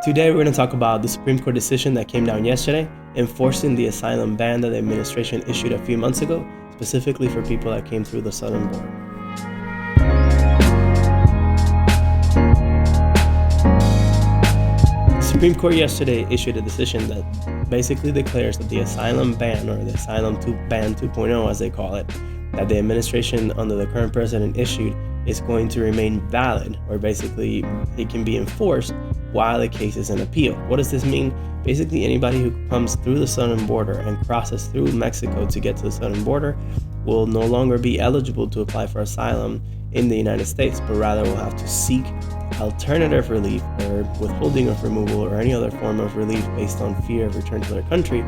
Today we're going to talk about the Supreme Court decision that came down yesterday, enforcing the asylum ban that the administration issued a few months ago, specifically for people that came through the southern border. The Supreme Court yesterday issued a decision that basically declares that the asylum ban, or the Asylum Ban 2.0 as they call it, that the administration under the current president issued is going to remain valid, or basically it can be enforced while the case is in appeal. What does this mean? Basically, anybody who comes through the southern border and crosses through Mexico to get to the southern border will no longer be eligible to apply for asylum in the United States, but rather will have to seek alternative relief or withholding of removal or any other form of relief based on fear of return to their country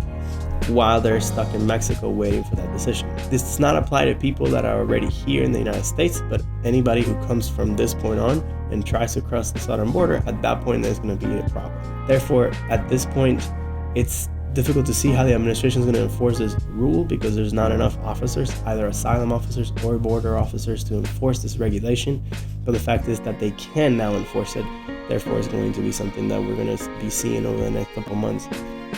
while they're stuck in Mexico waiting for that decision. This does not apply to people that are already here in the United States, but anybody who comes from this point on and tries to cross the southern border, at that point there's going to be a problem. Therefore, at this point, it's difficult to see how the administration is going to enforce this rule because there's not enough officers, either asylum officers or border officers, to enforce this regulation. But the fact is that they can now enforce it. Therefore, it's going to be something that we're going to be seeing over the next couple months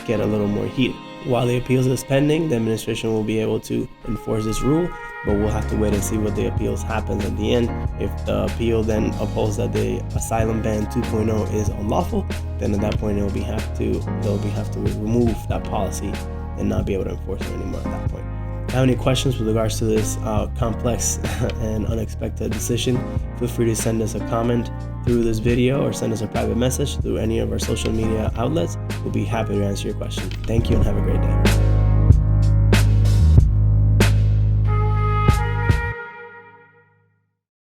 get a little more heated. While the appeals is pending, the administration will be able to enforce this rule, but we'll have to wait and see what the appeals happens at the end. If the appeal then upholds that the Asylum Ban 2.0 is unlawful, then at that point they'll have to remove that policy and not be able to enforce it anymore at that point. If you have any questions with regards to this complex and unexpected decision, feel free to send us a comment through this video or send us a private message through any of our social media outlets. We'll be happy to answer your question. Thank you and have a great day.